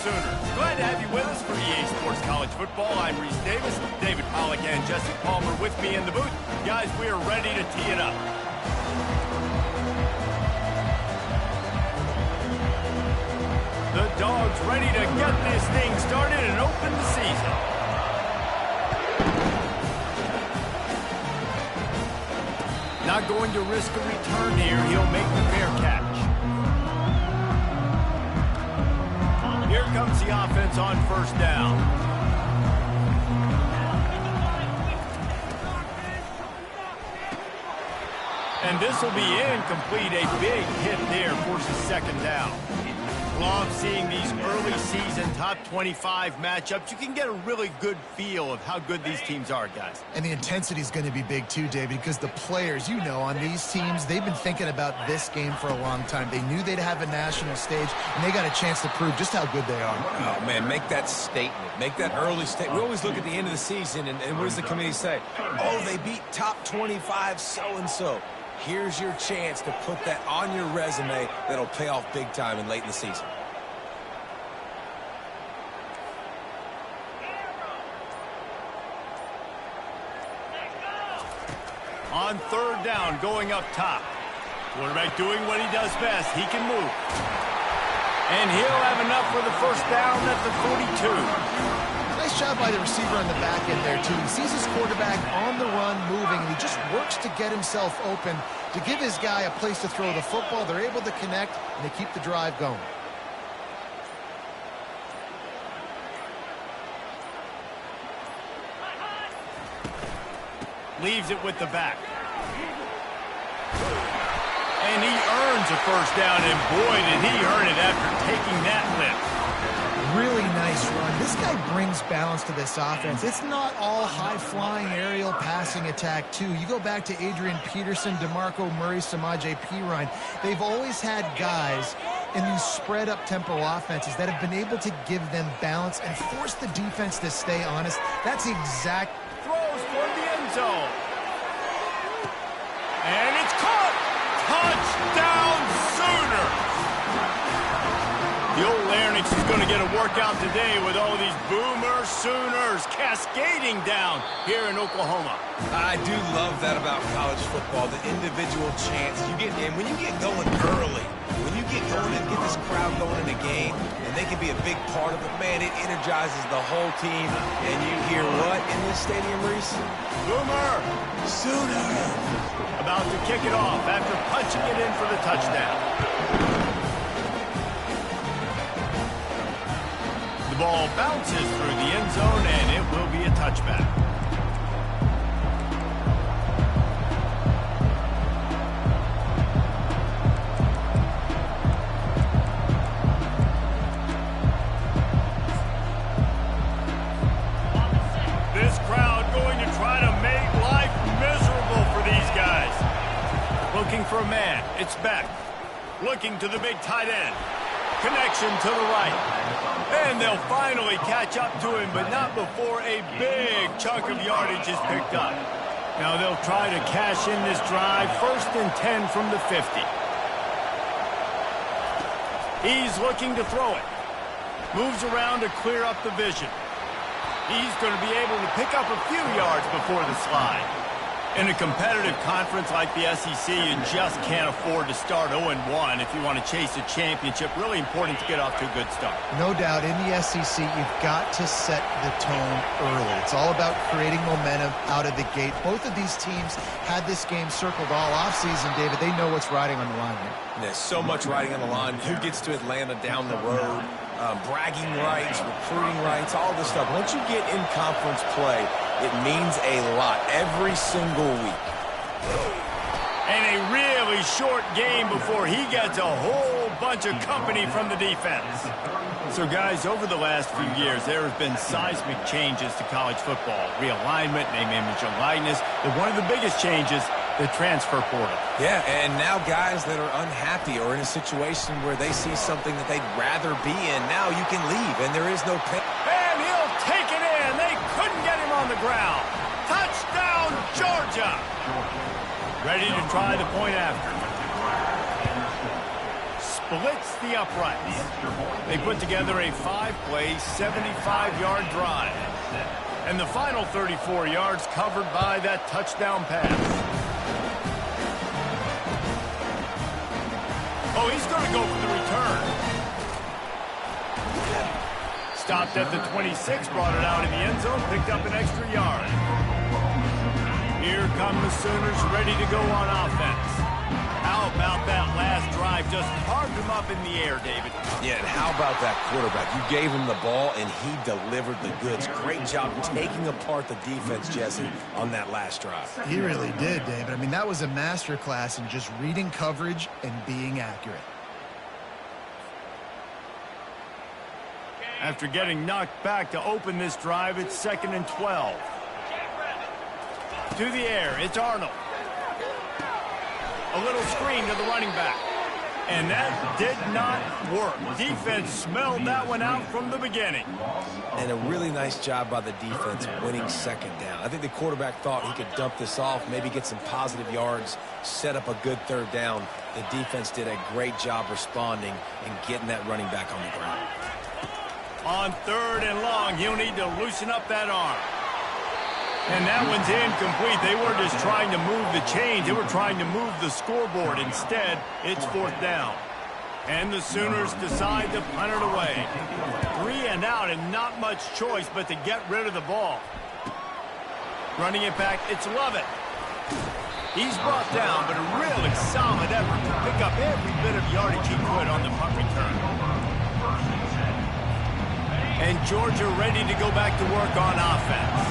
Sooners. Glad to have you with us for EA Sports College Football. I'm Reese Davis, David Pollack, and Jesse Palmer with me in the booth. Guys, we are ready to tee it up. The Dogs ready to get this thing started and open the season. Not going to risk a return here. He'll make the fair catch. Here comes the offense on first down. And this will be incomplete. A big hit there forces second down. Love seeing these early season top 25 matchups. You can get a really good feel of how good these teams are, guys. And the intensity is going to be big too, David, because the players, you know, on these teams, they've been thinking about this game for a long time. They knew they'd have a national stage, and they got a chance to prove just how good they are. Oh, man, make that statement. Make that early statement. We always look at the end of the season, and what does the committee say? Oh, they beat top 25 so-and-so. Here's your chance to put that on your resume that'll pay off big time and late in the season. On third down, going up top. Quarterback doing what he does best. He can move. And he'll have enough for the first down at the 42. Nice job by the receiver on the back end there, too. He sees his quarterback on the run moving, and he just works to get himself open to give his guy a place to throw the football. They're able to connect, and they keep the drive going. Leaves it with the back. And he earns a first down, and boy, did he earn it after taking that lift. Really nice run. This guy brings balance to this offense. It's not all high-flying aerial passing attack, too. You go back to Adrian Peterson, DeMarco Murray, Samaje Perine. They've always had guys in these spread-up tempo offenses that have been able to give them balance and force the defense to stay honest. That's the exact throws for the end zone. And it's caught. Touchdown Sooners. The old Larynx is going to get a workout today with all these Boomer Sooners cascading down here in Oklahoma. I do love that about college football, the individual chance you get in. When you get going early, when you get going and get this crowd going in a game, and they can be a big part of it, man, it energizes the whole team. And you hear what in this stadium, Reese? Boomer Sooner. About to kick it off after punching it in for the touchdown. The ball bounces through the end zone, and it will be a touchback. This crowd going to try to make life miserable for these guys. Looking for a man. It's Beck. Looking to the big tight end. Connection to the right. And they'll finally catch up to him, but not before a big chunk of yardage is picked up. Now they'll try to cash in this drive. 1st and 10 from the 50. He's looking to throw it. Moves around to clear up the vision. He's going to be able to pick up a few yards before the slide. In a competitive conference like the SEC, you just can't afford to start 0-1 if you want to chase a championship. Really important to get off to a good start. No doubt, in the SEC, you've got to set the tone early. It's all about creating momentum out of the gate. Both of these teams had this game circled all offseason, David. They know what's riding on the line here. There's so much riding on the line. Who gets to Atlanta down the road? Bragging rights, recruiting rights, all this stuff. Once you get in conference play, it means a lot every single week. And a really short game before he gets a whole bunch of company from the defense. So, guys, over the last few years, there have been seismic changes to college football. Realignment, name, image, and likeness. But one of the biggest changes, the transfer portal. Yeah, and now guys that are unhappy or in a situation where they see something that they'd rather be in, now you can leave, and there is no pay. And he'll take it in. They couldn't get him on the ground. Touchdown, Georgia. Ready to try the point after. blitz the uprights. They put together a 5-play, 75-yard drive. And the final 34 yards covered by that touchdown pass. Oh, he's going to go for the return. Stopped at the 26, brought it out in the end zone, picked up an extra yard. Here come the Sooners ready to go on offense. How about that last drive? Just carved him up in the air, David. Yeah, and how about that quarterback? You gave him the ball, and he delivered the goods. Great job taking apart the defense, Jesse, on that last drive. He really did, David. I mean, that was a masterclass in just reading coverage and being accurate. After getting knocked back to open this drive, it's 2nd and 12. To the air, it's Arnold. A little screen to the running back. And that did not work. Defense smelled that one out from the beginning. And a really nice job by the defense winning 2nd down. I think the quarterback thought he could dump this off, maybe get some positive yards, set up a good 3rd down. The defense did a great job responding and getting that running back on the ground. On 3rd and long, he'll need to loosen up that arm. And that one's incomplete. They were just trying to move the chains. They were trying to move the scoreboard. Instead, it's 4th down. And the Sooners decide to punt it away. 3 and out and not much choice but to get rid of the ball. Running it back, it's Lovett. He's brought down, but a really solid effort to pick up every bit of yardage he could on the punt return. And Georgia ready to go back to work on offense.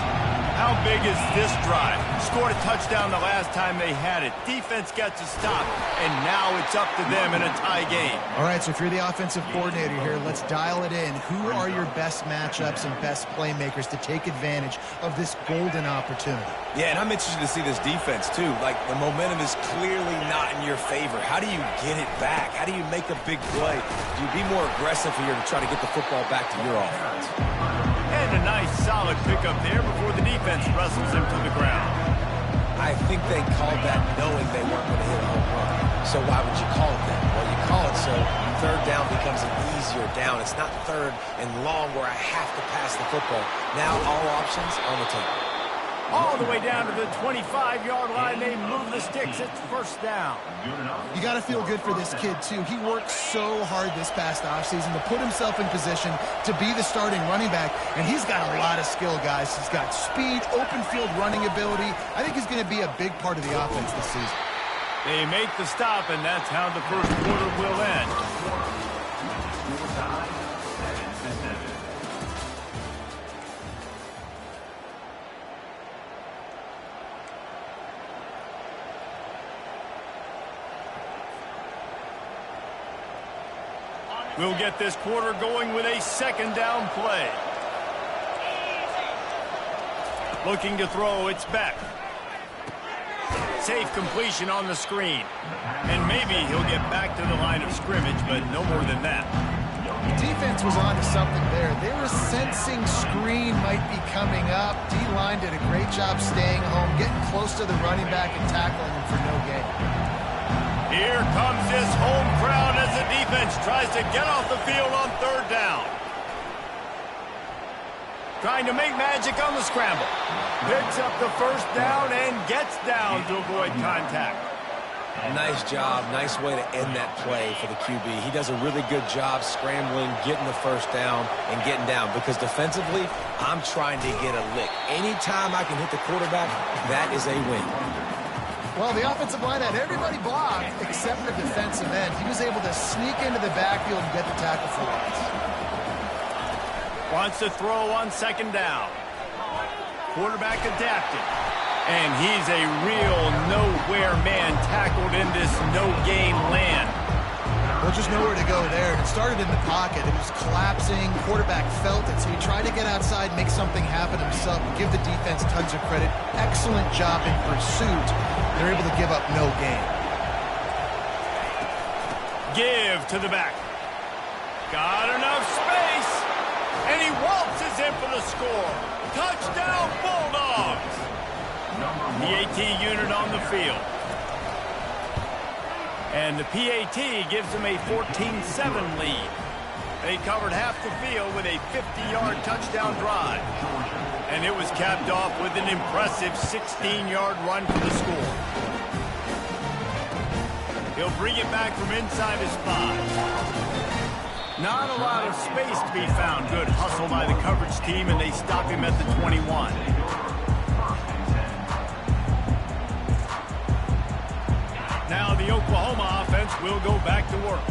How big is this drive? Scored a touchdown the last time they had it. Defense gets a stop, and now it's up to them in a tie game. All right, so if you're the offensive coordinator here, let's dial it in. Who are your best matchups and best playmakers to take advantage of this golden opportunity? Yeah, and I'm interested to see this defense, too. Like, the momentum is clearly not in your favor. How do you get it back? How do you make a big play? Do you be more aggressive here to try to get the football back to your offense? And a nice solid pickup there before the defense wrestles him to the ground. I think they called that knowing they weren't going to hit a home run. So why would you call it that? Well, you call it so 3rd down becomes an easier down. It's not 3rd and long where I have to pass the football. Now all options on the table. All the way down to the 25-yard line. They move the sticks. It's 1st down. You got to feel good for this kid, too. He worked so hard this past offseason to put himself in position to be the starting running back, and he's got a lot of skill, guys. He's got speed, open field running ability. I think he's going to be a big part of the offense this season. They make the stop, and that's how the 1st quarter will end. We'll get this quarter going with a 2nd down play. Looking to throw, it's Beck. Safe completion on the screen. And maybe he'll get back to the line of scrimmage, but no more than that. Defense was on to something there. They were sensing screen might be coming up. D-line did a great job staying home, getting close to the running back and tackling him for no gain. Here comes this home crowd as the defense tries to get off the field on 3rd down. Trying to make magic on the scramble. Picks up the 1st down and gets down to avoid contact. Nice job. Nice way to end that play for the QB. He does a really good job scrambling, getting the 1st down, and getting down. Because defensively, I'm trying to get a lick. Anytime I can hit the quarterback, that is a win. Well, the offensive line had everybody blocked except the defensive end. He was able to sneak into the backfield and get the tackle for once. Wants to throw on 2nd down. Quarterback adapted. And he's a real nowhere man tackled in this no-gain land. Well, just nowhere to go there. It started in the pocket. It was collapsing. Quarterback felt it, so he tried to get outside, make something happen himself, and give the defense tons of credit. Excellent job in pursuit. They're able to give up no gain. Give to the back. Got enough space. And he waltzes in for the score. Touchdown, Bulldogs. The AT unit on the field. And the PAT gives them a 14-7 lead. They covered half the field with a 50-yard touchdown drive. And it was capped off with an impressive 16-yard run for the score. He'll bring it back from inside his 5. Not a lot of space to be found. Good hustle by the coverage team, and they stop him at the 21. Now the Oklahoma offense will go back to work.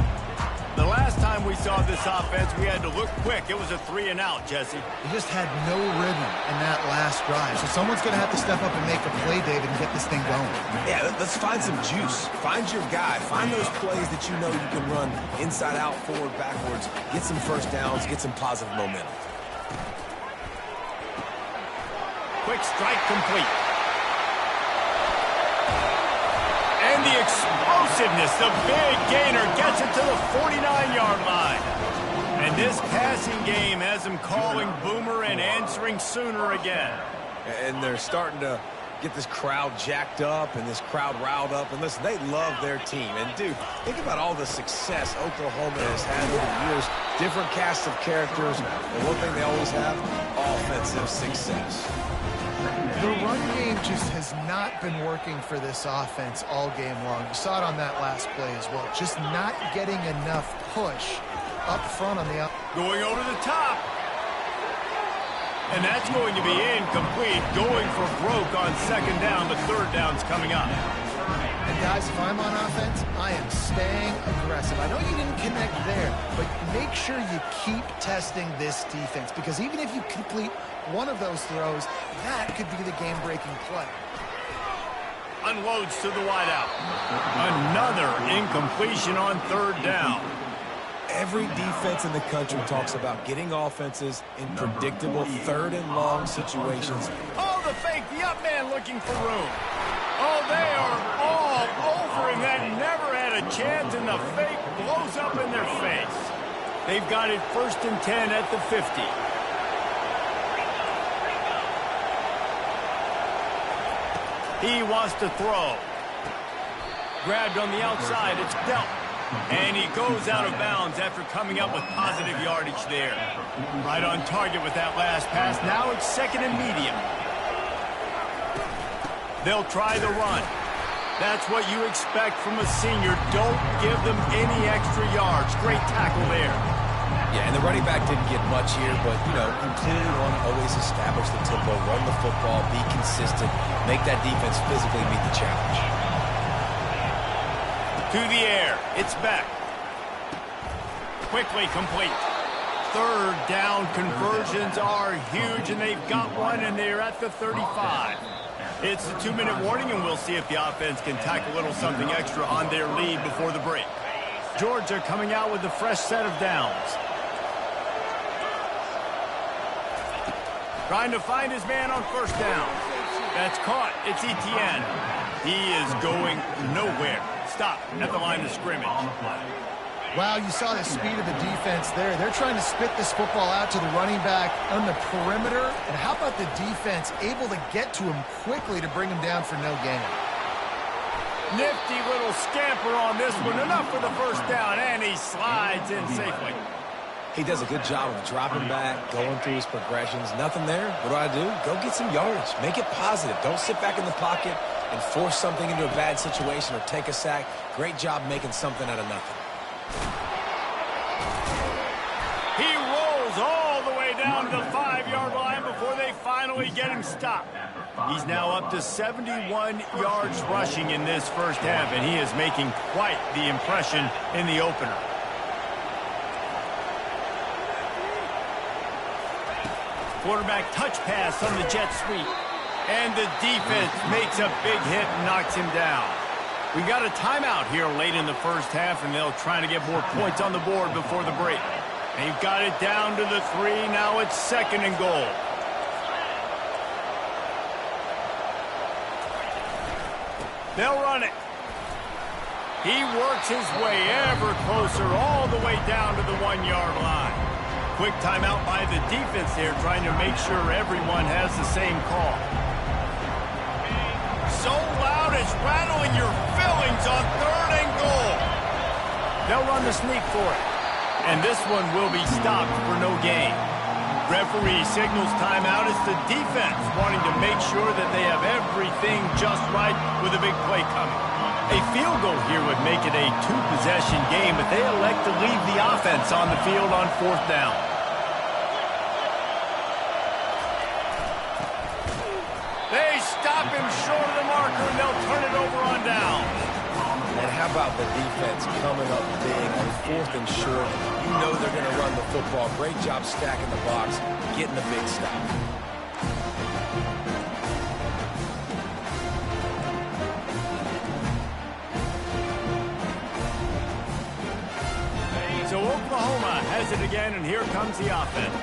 The last time we saw this offense, we had to look quick. It was a 3-and-out, Jesse. They just had no rhythm in that last drive. So someone's going to have to step up and make a play, David, and get this thing going. Yeah, let's find some juice. Find your guy. Find those plays that you know you can run inside out, forward, backwards. Get some first downs. Get some positive momentum. Quick strike complete. And the explosiveness, the big gainer gets it to the 49-yard line. And this passing game has them calling Boomer and answering Sooner again. And they're starting to get this crowd jacked up and this crowd riled up. And listen, they love their team. And, dude, think about all the success Oklahoma has had over the years. Different casts of characters. But one thing they always have, offensive success. The run game just has not been working for this offense all game long. You saw it on that last play as well. Just not getting enough push up front on the up. Going over the top. And that's going to be incomplete. Going for broke on second down, but third down's coming up. And guys, if I'm on offense, I am staying aggressive. I know you didn't connect there, but make sure you keep testing this defense, because even if you complete one of those throws, that could be the game-breaking play. Unloads to the wideout. Another incompletion on third down. Every defense in the country talks about getting offenses in predictable third-and-long situations. Oh, the fake, the up man looking for room. Oh, they are all over him. That never had a chance, and the fake blows up in their face. They've got it 1st and 10 at the 50. He wants to throw. Grabbed on the outside. It's dealt. And he goes out of bounds after coming up with positive yardage there. Right on target with that last pass. Now it's 2nd and medium. They'll try the run. That's what you expect from a senior. Don't give them any extra yards. Great tackle there. Yeah, and the running back didn't get much here, but, you know, you clearly want to always establish the tempo, run the football, be consistent, make that defense physically meet the challenge. To the air. It's back. Quickly complete. Third down conversions are huge, and they've got one, and they're at the 35. It's a 2-minute warning, and we'll see if the offense can tack a little something extra on their lead before the break. Georgia coming out with a fresh set of downs. Trying to find his man on first down. That's caught. It's Etienne. He is going nowhere. Stop at the line of scrimmage. Wow, you saw the speed of the defense there. They're trying to spit this football out to the running back on the perimeter. And how about the defense able to get to him quickly to bring him down for no gain? Nifty little scamper on this one. Enough for the first down, and he slides in safely. He does a good job of dropping back, going through his progressions. Nothing there. What do? Go get some yardage. Make it positive. Don't sit back in the pocket and force something into a bad situation or take a sack. Great job making something out of nothing. He rolls all the way down to the 5-yard line before they finally get him stopped. He's now up to 71 yards rushing in this first half, and he is making quite the impression in the opener. Quarterback touch pass on the jet sweep. And the defense makes a big hit and knocks him down. We got a timeout here late in the first half, and they'll try to get more points on the board before the break. They've got it down to the 3. Now it's 2nd and goal. They'll run it. He works his way ever closer all the way down to the 1-yard line. Quick timeout by the defense there, trying to make sure everyone has the same call. So loud it's rattling your fillings on 3rd and goal. goal. They'll run the sneak for it. And this one will be stopped for no gain. Referee signals timeout. It's the defense wanting to make sure that they have everything just right with a big play coming. A field goal here would make it a two-possession game, but they elect to leave the offense on the field on 4th down. They stop him short of the marker, and they'll turn it over on down. And how about the defense coming up big on 4th and short? You know they're going to run the football. Great job stacking the box, getting the big stop. So Oklahoma has it again, and here comes the offense.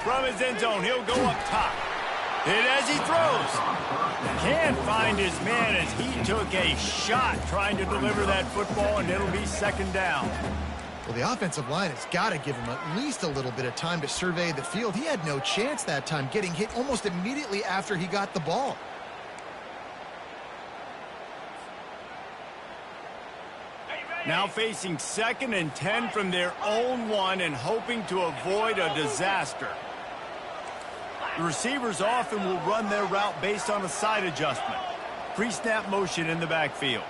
From his end zone, he'll go up top. Hit as he throws. Can't find his man as he took a shot trying to deliver that football, and it'll be 2nd down. Well, the offensive line has got to give him at least a little bit of time to survey the field. He had no chance that time, getting hit almost immediately after he got the ball. Now facing 2nd and 10 from their own 1 and hoping to avoid a disaster. The receivers often will run their route based on a side adjustment. Pre-snap motion in the backfield.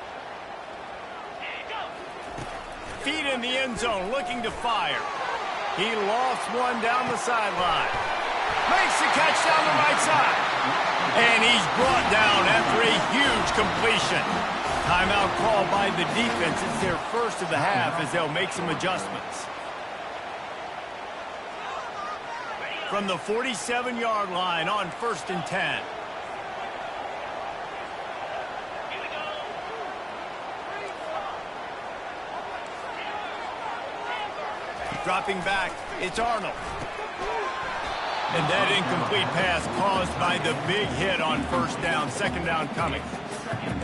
Feet in the end zone, looking to fire. He lofts one down the sideline. Makes the catch down the right side. And he's brought down after a huge completion. Timeout call by the defense. It's their first of the half as they'll make some adjustments. From the 47-yard line on 1st and 10. Dropping back, it's Arnold. And that incomplete pass caused by the big hit on 1st down, 2nd down coming.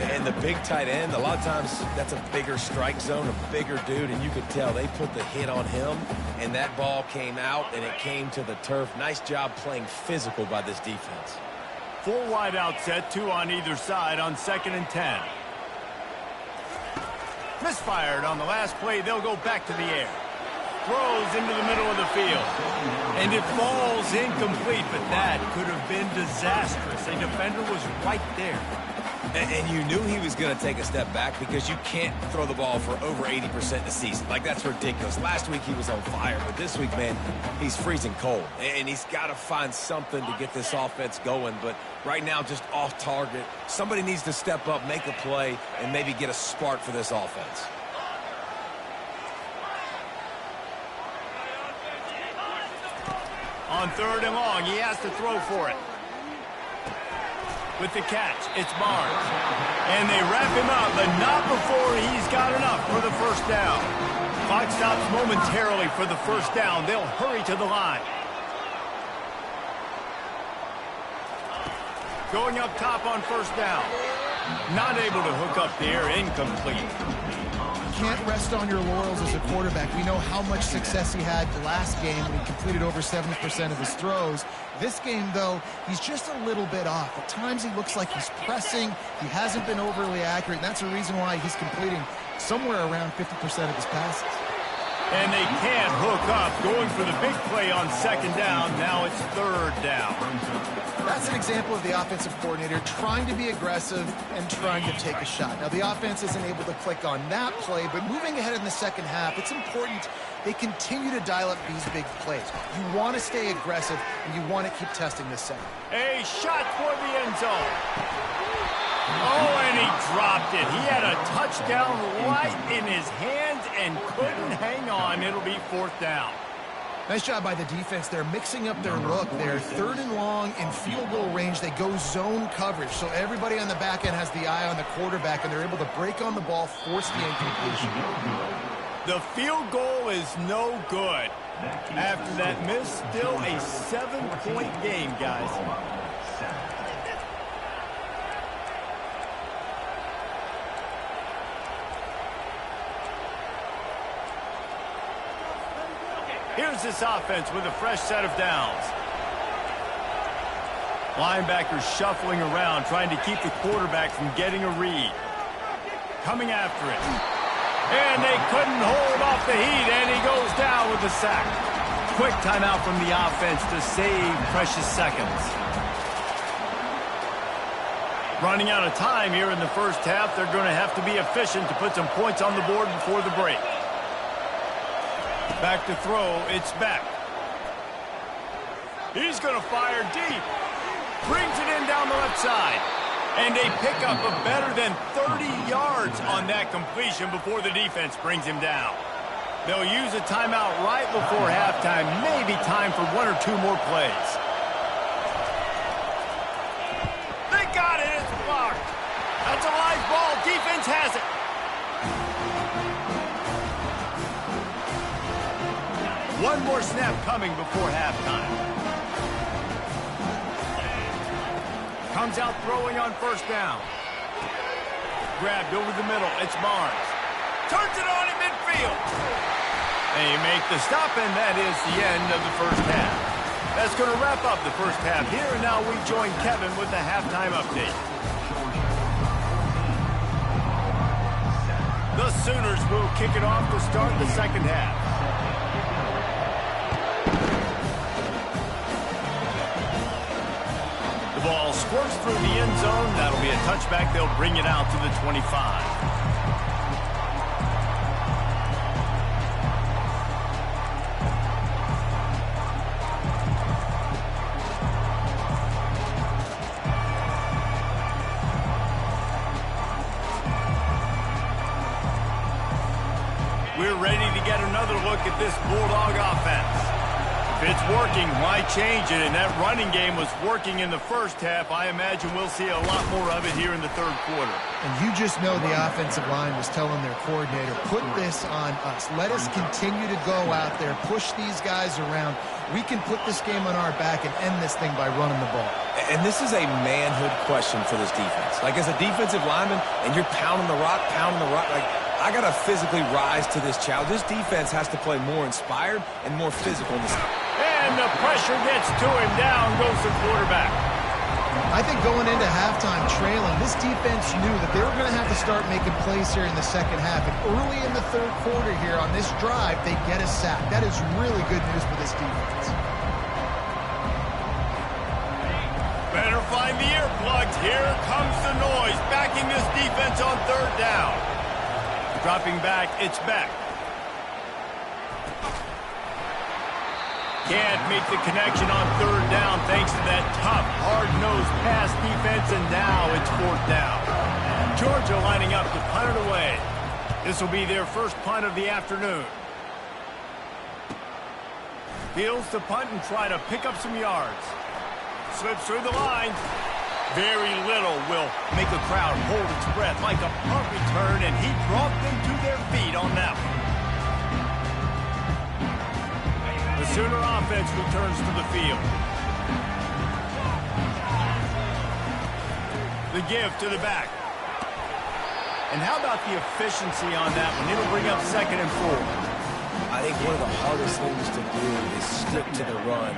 And the big tight end, a lot of times that's a bigger strike zone, a bigger dude, and you could tell they put the hit on him, and that ball came out, and it came to the turf. Nice job playing physical by this defense. 4 wide out set, 2 on either side on 2nd and 10. Misfired on the last play. They'll go back to the air. Throws into the middle of the field. And it falls incomplete, but that could have been disastrous. A defender was right there. And you knew he was going to take a step back because you can't throw the ball for over 80% in a season. Like, that's ridiculous. Last week he was on fire, but this week, man, he's freezing cold. And he's got to find something to get this offense going. But right now, just off target. Somebody needs to step up, make a play, and maybe get a spark for this offense. On 3rd and long, he has to throw for it. With the catch, it's Barnes. And they wrap him up, but not before he's got enough for the 1st down. Clock stops momentarily for the 1st down. They'll hurry to the line. Going up top on 1st down. Not able to hook up there, incomplete. Can't rest on your laurels as a quarterback. We know how much success he had the last game when he completed over 70% of his throws. This game, though, he's just a little bit off. At times he looks like he's pressing. He hasn't been overly accurate, and that's the reason why he's completing somewhere around 50% of his passes. And they can't hook up, going for the big play on 2nd down. Now it's 3rd down. That's an example of the offensive coordinator trying to be aggressive and trying to take a shot. Now, the offense isn't able to click on that play, but moving ahead in the 2nd half, it's important they continue to dial up these big plays. You want to stay aggressive, and you want to keep testing this second. A shot toward the end zone. Oh, and he dropped it. He had a touchdown right in his hands and couldn't hang on. It'll be 4th down. Nice job by the defense. They're mixing up their look. They're 3rd and long in field goal range. They go zone coverage. So everybody on the back end has the eye on the quarterback, and they're able to break on the ball, force the incompletion. The field goal is no good. After that miss, still a 7-point game, guys. Here's this offense with a fresh set of downs. Linebackers shuffling around, trying to keep the quarterback from getting a read. Coming after it. And they couldn't hold off the heat, and he goes down with the sack. Quick timeout from the offense to save precious seconds. Running out of time here in the first half. They're going to have to be efficient to put some points on the board before the break. Back to throw. It's back. He's going to fire deep. Brings it in down the left side. And a pickup of better than 30 yards on that completion before the defense brings him down. They'll use a timeout right before halftime. Maybe time for one or two more plays. They got it. It's blocked. That's a live ball. Defense has it. One more snap coming before halftime. Comes out throwing on first down. Grabbed over the middle. It's Barnes. Turns it on in midfield. They make the stop, and that is the end of the first half. That's going to wrap up the first half here, and now we join Kevin with the halftime update. The Sooners will kick it off to start the second half. The ball squirts through the end zone. That'll be a touchback. They'll bring it out to the 25. We're ready to get another look at this Bulldog offense. If it's working, why change it? And that running game was working in the first half. I imagine we'll see a lot more of it here in the third quarter. And you just know the offensive line was telling their coordinator, put this on us. Let us continue to go out there, push these guys around. We can put this game on our back and end this thing by running the ball. And this is a manhood question for this defense. Like, as a defensive lineman, and you're pounding the rock, like, I got to physically rise to this challenge. This defense has to play more inspired and more physical in this. And the pressure gets to him. Down goes the quarterback. I think going into halftime trailing, this defense knew that they were going to have to start making plays here in the second half. And early in the third quarter here on this drive, they get a sack. That is really good news for this defense. Better find the earplugs. Here comes the noise. Backing this defense on third down. Dropping back, it's back. Can't make the connection on third down thanks to that tough, hard-nosed pass defense, and now it's fourth down. Georgia lining up to punt it away. This will be their first punt of the afternoon. Fields to punt and try to pick up some yards. Slips through the line. Very little will make a crowd hold its breath like a punt return, and he brought them to their feet on that one. The Sooner offense returns to the field. The give to the back. And how about the efficiency on that one? It'll bring up 2nd and 4. I think one of the hardest things to do is stick to the run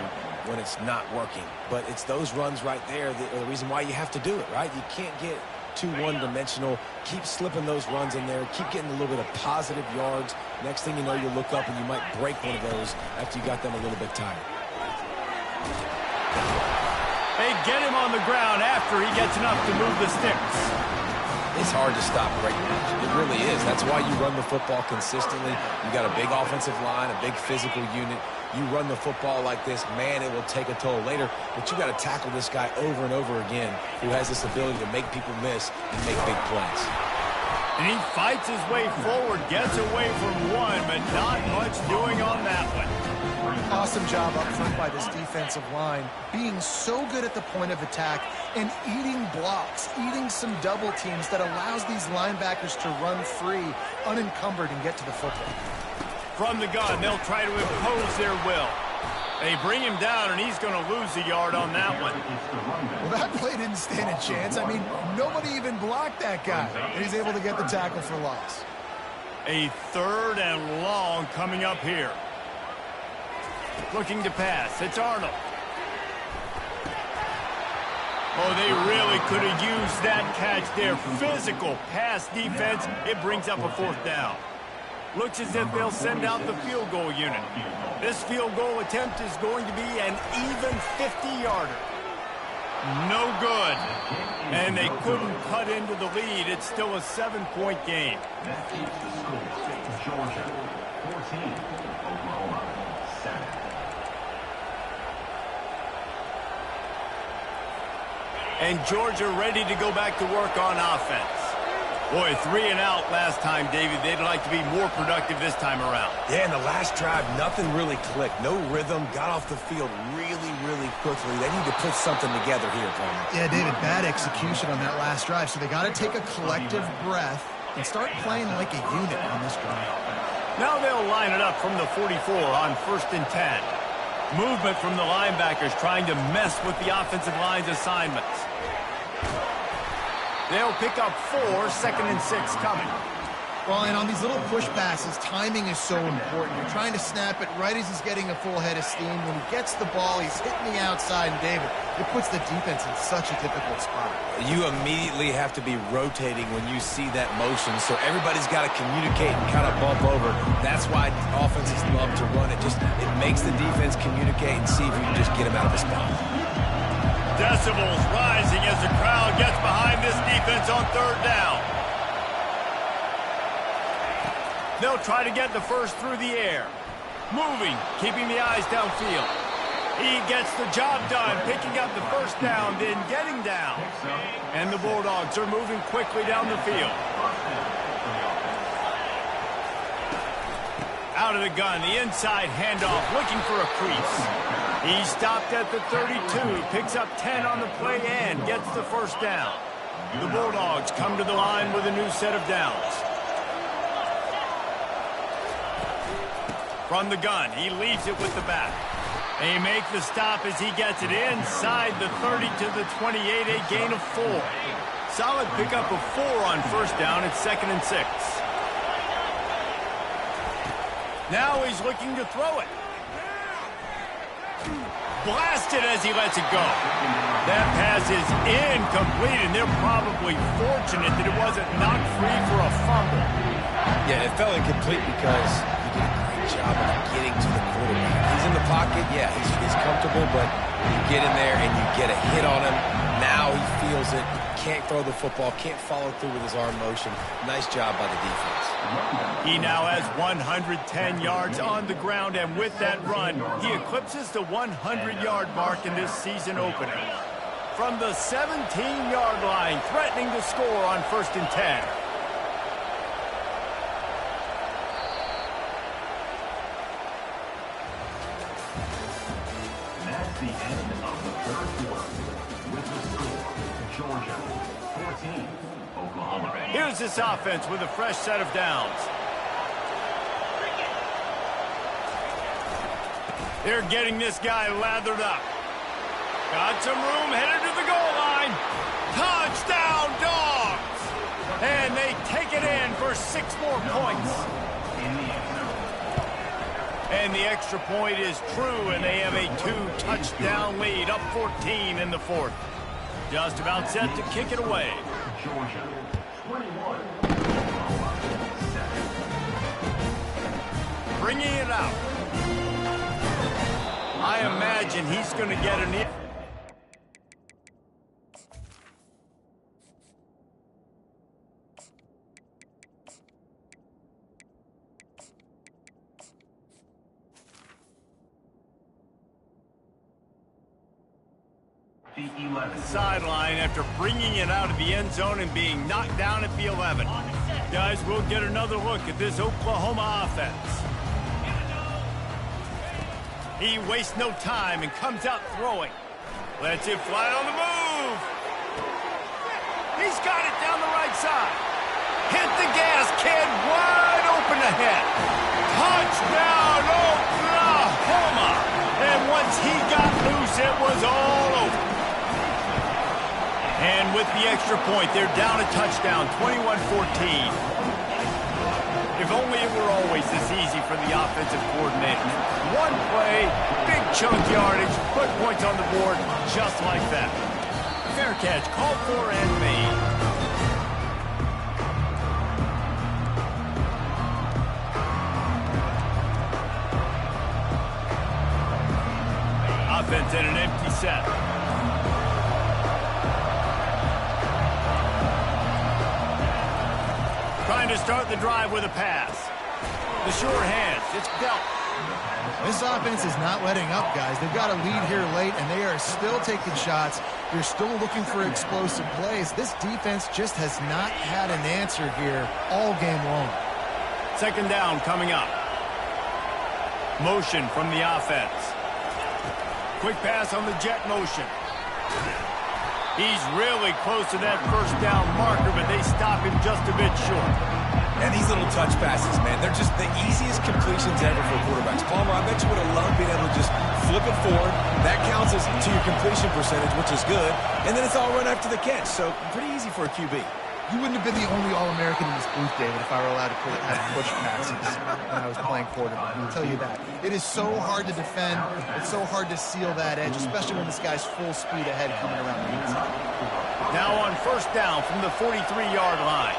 when it's not working. But it's those runs right there that are the reason why you have to do it, right? You can't get too one-dimensional. Keep slipping those runs in there. Keep getting a little bit of positive yards. Next thing you know, you look up and you might break one of those after you got them a little bit tired. They get him on the ground after he gets enough to move the sticks. It's hard to stop great runs. It really is. That's why you run the football consistently. You got a big offensive line, a big physical unit. You run the football like this, man, it will take a toll later. But you got to tackle this guy over and over again who has this ability to make people miss and make big plays. And he fights his way forward, gets away from one, but not much doing on that one. Awesome job up front by this defensive line, being so good at the point of attack and eating blocks, eating some double teams that allows these linebackers to run free, unencumbered, and get to the football. From the gun, they'll try to impose their will. They bring him down, and he's going to lose a yard on that one. Well, that play didn't stand a chance. I mean, nobody even blocked that guy, and he's able to get the tackle for loss. A 3rd and long coming up here. Looking to pass. It's Arnold. Oh, they really could have used that catch there. Physical pass defense. It brings up a 4th down. Looks as if they'll send out the field goal unit. This field goal attempt is going to be an even 50-yarder. No good. And they couldn't cut into the lead. It's still a 7-point game. That keeps the score. Georgia 14, Oklahoma 7. And Georgia ready to go back to work on offense. Boy, 3 and out last time, David. They'd like to be more productive this time around. Yeah, in the last drive, nothing really clicked. No rhythm. Got off the field really, really quickly. They need to put something together here, Coleman. Yeah, David, bad execution on that last drive. So they got to take a collective breath and start playing like a unit on this drive. Now they'll line it up from the 44 on 1st and 10. Movement from the linebackers trying to mess with the offensive line's assignments. They'll pick up 4, 2nd and 6 coming. Well, and on these little push passes, timing is so important. You're trying to snap it right as he's getting a full head of steam. When he gets the ball, he's hitting the outside, and David, it puts the defense in such a difficult spot. You immediately have to be rotating when you see that motion, so everybody's got to communicate and kind of bump over. That's why offenses love to run it. It makes the defense communicate and see if you can just get them out of the spot. Decibels rising as the crowd gets behind this defense on 3rd down. They'll try to get the first through the air. Moving, keeping the eyes downfield. He gets the job done, picking up the 1st down, then getting down. And the Bulldogs are moving quickly down the field. Out of the gun, the inside handoff, looking for a crease. He stopped at the 32, picks up 10 on the play and gets the 1st down. The Bulldogs come to the line with a new set of downs. From the gun, he leaves it with the back. They make the stop as he gets it inside the 30 to the 28, a gain of 4. Solid pickup of 4 on 1st down at 2nd and 6. Now he's looking to throw it. Blasted as he lets it go. That pass is incomplete, and they're probably fortunate that it wasn't knocked free for a fumble. Yeah, it fell incomplete because you did a great job of getting to the quarterback. He's in the pocket, yeah, he's comfortable, but you get in there and you get a hit on him. Now he feels it, can't throw the football, can't follow through with his arm motion. Nice job by the defense. He now has 110 yards on the ground, and with that run, he eclipses the 100-yard mark in this season opener. From the 17-yard line, threatening to score on 1st and 10. That's the end of the 3rd quarter. With the score, Georgia 14, Oklahoma. Here's this offense with a fresh set of downs. They're getting this guy lathered up. Got some room, headed to the goal line. Touchdown, Dogs! And they take it in for 6 more points. And the extra point is true, and they have a 2-touchdown lead, up 14 in the 4th. Just about set to kick it away. Georgia 21, Bringing it out. I imagine he's going to get an... the 11. sideline after bringing it out of the end zone and being knocked down at the 11. Guys, we'll get another look at this Oklahoma offense. He wastes no time and comes out throwing. Lets it fly on the move. He's got it down the right side. Hit the gas, kid. Wide open ahead. Touchdown, Oklahoma. And once he got loose, it was all over. And with the extra point, they're down a touchdown, 21-14. If only it were always this easy for the offensive coordinator. One play, big chunk yardage, put points on the board just like that. Fair catch, called for and made. Offense in an empty set. Trying to start the drive with a pass. The short hands, it's dealt. This offense is not letting up, guys. They've got a lead here late, and they are still taking shots. They're still looking for explosive plays. This defense just has not had an answer here all game long. Second down coming up. Motion from the offense. Quick pass on the jet motion. He's really close to that first down marker, but they stop him just a bit short. And these little touch passes, man, they're just the easiest completions ever for quarterbacks. Palmer, I bet you would have loved being able to just flip it forward. That counts as to your completion percentage, which is good. And then it's all run after the catch, so pretty easy for a QB. You wouldn't have been the only All-American in this booth, David, if I were allowed to have push passes when I was playing quarterback. I'll tell you that. It is so hard to defend. It's so hard to seal that edge, especially when this guy's full speed ahead coming around the inside. Now on first down from the 43-yard line.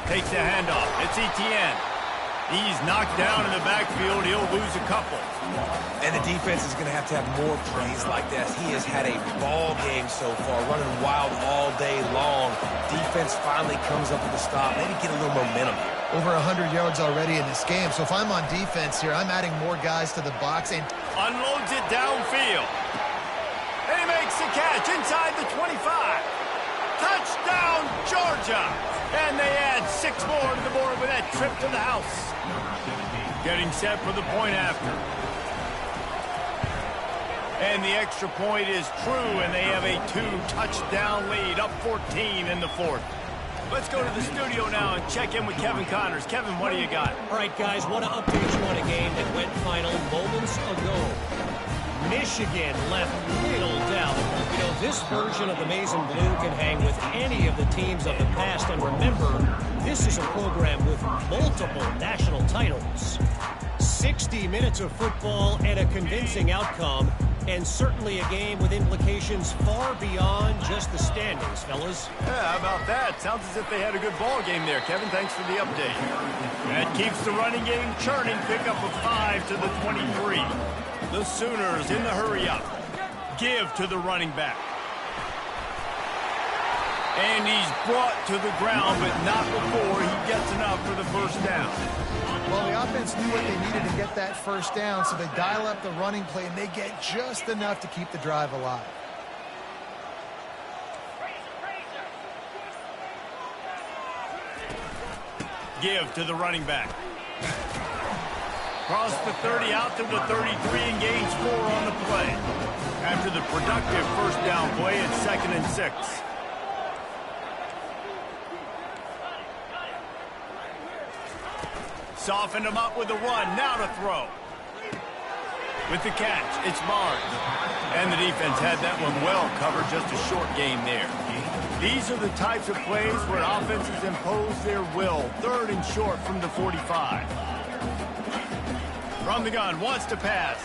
Takes the handoff. It's Etienne. He's knocked down in the backfield. He'll lose a couple. And the defense is going to have more plays like this. He has had a ball game so far, running wild all day long. Defense finally comes up with a stop. Maybe get a little momentum here. Over 100 yards already in this game. So if I'm on defense here, I'm adding more guys to the box and unloads it downfield. And he makes the catch inside the 25. Touchdown, Georgia. And they add 6 more to the board with that trip to the house. Getting set for the point after. And the extra point is true, and they have a 2-touchdown lead, up 14 in the fourth. Let's go to the studio now and check in with Kevin Connors. Kevin, what do you got? All right, guys, want to update you on a game that went final moments ago. Michigan left little doubt. You know, this version of the Maize and Blue can hang with any of the teams of the past. And remember, this is a program with multiple national titles. 60 minutes of football and a convincing outcome, and certainly a game with implications far beyond just the standings, fellas. Yeah, how about that? Sounds as if they had a good ball game there, Kevin. Thanks for the update. That keeps the running game churning. Pick up a 5 to the 23. The Sooners in the hurry-up. Give to the running back. And he's brought to the ground, but not before he gets enough for the first down. Well, the offense knew what they needed to get that first down, so they dial up the running play, and they get just enough to keep the drive alive. Give to the running back. Cross the 30 out to the 33 and gains 4 on the play. After the productive first down play, it's 2nd and 6. Softened him up with a run. Now to throw. With the catch, it's Barnes. And the defense had that one well covered. Just a short gain there. These are the types of plays where offenses impose their will. 3rd and short from the 45. From the gun, wants to pass.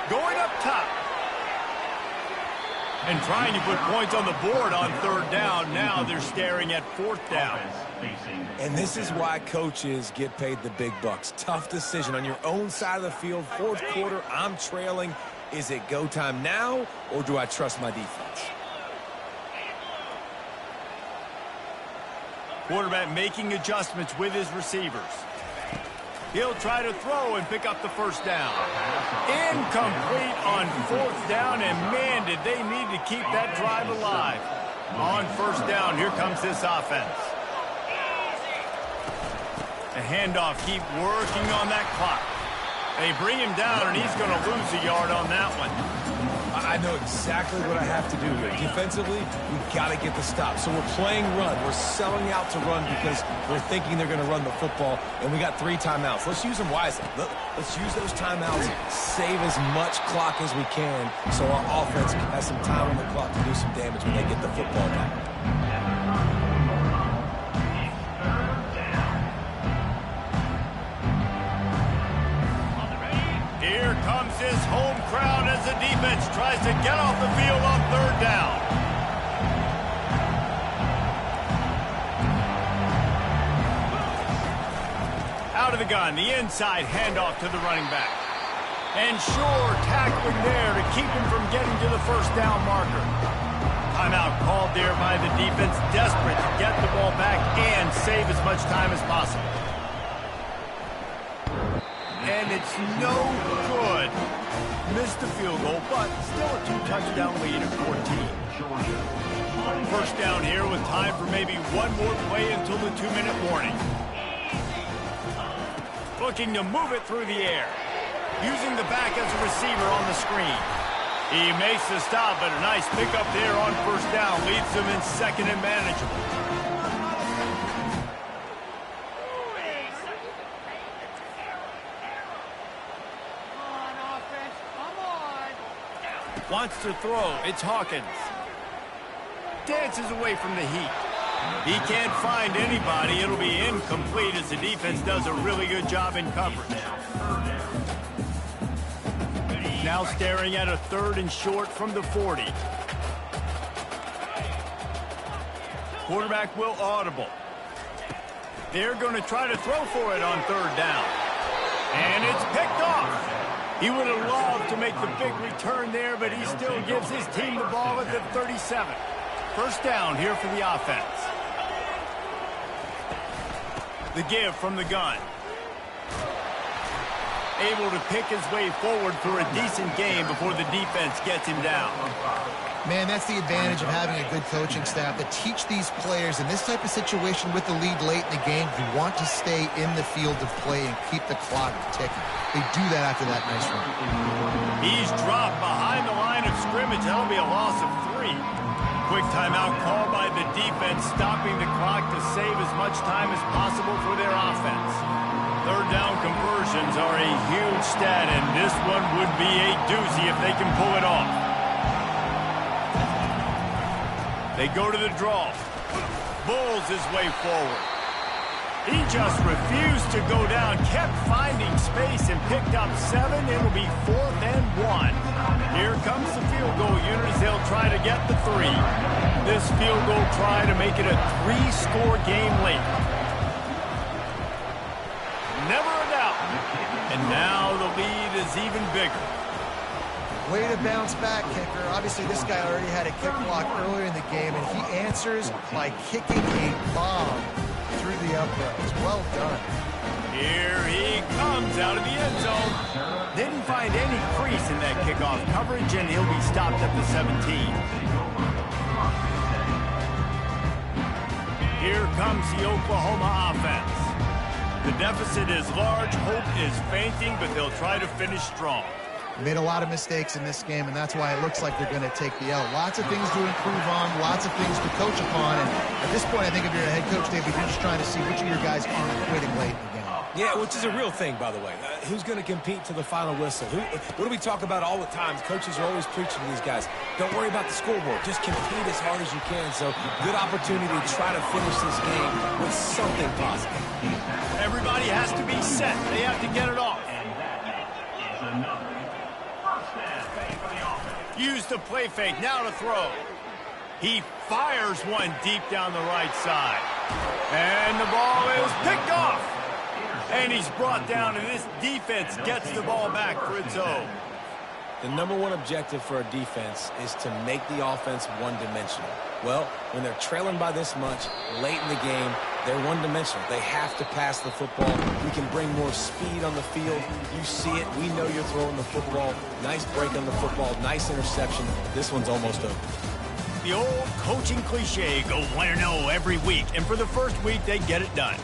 Going up top. And trying to put points on the board on 3rd down. Now they're staring at 4th down. And this is why coaches get paid the big bucks. Tough decision on your own side of the field. 4th quarter, I'm trailing. Is it go time now, or do I trust my defense? Quarterback making adjustments with his receivers. He'll try to throw and pick up the first down. Incomplete on 4th down, and man, did they need to keep that drive alive. On 1st down, here comes this offense. The handoff, keep working on that clock. They bring him down, and he's going to lose a yard on that one. I know exactly what I have to do here. Defensively, we've got to get the stop. So we're playing run. We're selling out to run because we're thinking they're going to run the football, and we got 3 timeouts. Let's use them wisely. Let's use those timeouts, save as much clock as we can so our offense has some time on the clock to do some damage when they get the football back. Here comes his home crowd as the defense tries to get off the field on third down. Out of the gun, the inside handoff to the running back. And sure, tackling there to keep him from getting to the first down marker. Timeout called there by the defense, desperate to get the ball back and save as much time as possible. And it's no good. Missed the field goal, but still a 2-touchdown lead at 14. First down here with time for maybe one more play until the 2-minute warning. Looking to move it through the air. Using the back as a receiver on the screen. He makes the stop, but a nice pickup there on first down. Leads them in second and manageable. Wants to throw. It's Hawkins. Dances away from the heat. He can't find anybody. It'll be incomplete as the defense does a really good job in coverage. Now staring at a 3rd and short from the 40. Quarterback will audible. They're going to try to throw for it on 3rd down. And it's picked off. He would have loved to make the big return there, but he still gives his team the ball at the 37. First down here for the offense. The give from the gun. Able to pick his way forward for a decent game before the defense gets him down. Man, that's the advantage of having a good coaching staff to teach these players in this type of situation with the lead late in the game. You want to stay in the field of play and keep the clock ticking. They do that after that nice run. He's dropped behind the line of scrimmage. That'll be a loss of 3. Quick timeout called by the defense, stopping the clock to save as much time as possible for their offense. 3rd down conversions are a huge stat, and this one would be a doozy if they can pull it off. They go to the draw. Bulls his way forward. He just refused to go down, kept finding space and picked up 7. It'll be 4th and 1. Here comes the field goal unit as they'll try to get the 3. This field goal try to make it a 3-score game late. Never a doubt. And now the lead is even bigger. Way to bounce back, kicker. Obviously, this guy already had a kick block earlier in the game, and he answers by kicking a bomb through the uprights. Well done. Here he comes out of the end zone. Didn't find any crease in that kickoff coverage, and he'll be stopped at the 17. Here comes the Oklahoma offense. The deficit is large, hope is fainting, but they'll try to finish strong. Made a lot of mistakes in this game, and that's why it looks like they're going to take the L. Lots of things to improve on, lots of things to coach upon, and at this point, I think if you're a head coach, David, you're just trying to see which of your guys aren't quitting late in the game. Yeah, which is a real thing, by the way. Who's going to compete to the final whistle? What do we talk about all the time? Coaches are always preaching to these guys. Don't worry about the scoreboard. Just compete as hard as you can. So, good opportunity to try to finish this game with something positive. Everybody has to be set. They have to get it off. Use the play fake, now to throw. He fires one deep down the right side. And the ball is picked off. And he's brought down, and this defense gets the ball back for its own. The number one objective for a defense is to make the offense one-dimensional. Well, when they're trailing by this much, late in the game, they're one-dimensional. They have to pass the football. We can bring more speed on the field. You see it. We know you're throwing the football. Nice break on the football. Nice interception. This one's almost over. The old coaching cliche, go 1-0 every week. And for the first week, they get it done.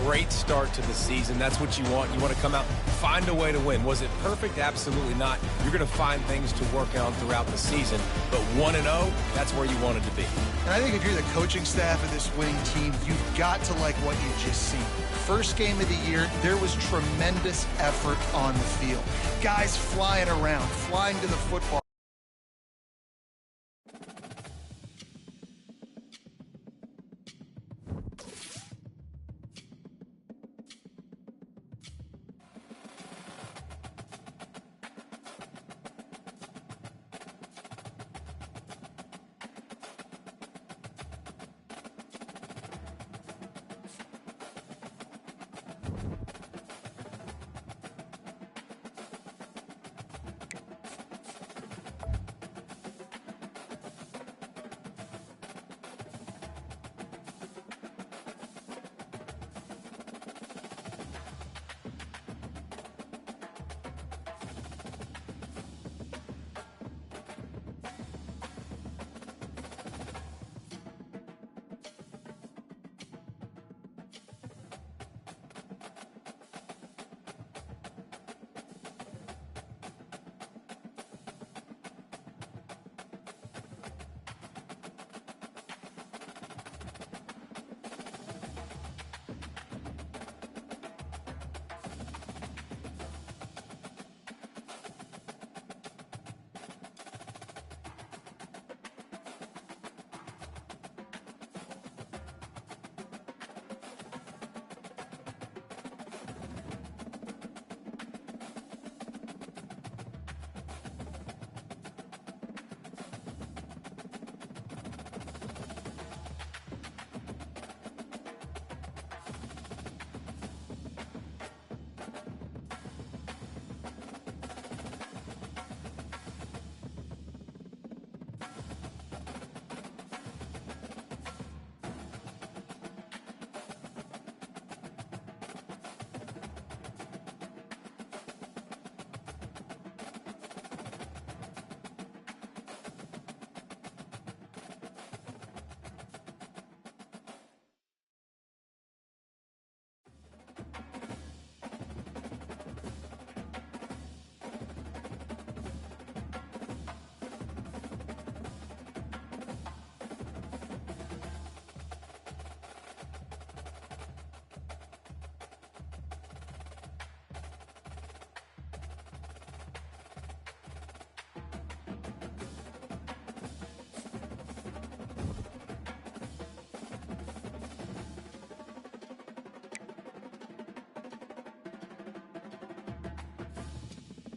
Great start to the season. That's what you want. You want to come out, find a way to win. Was it perfect? Absolutely not. You're going to find things to work on throughout the season. But 1-0, that's where you wanted to be. And I think if you're the coaching staff of this winning team, you've got to like what you've just seen. First game of the year, there was tremendous effort on the field. Guys flying around, flying to the football.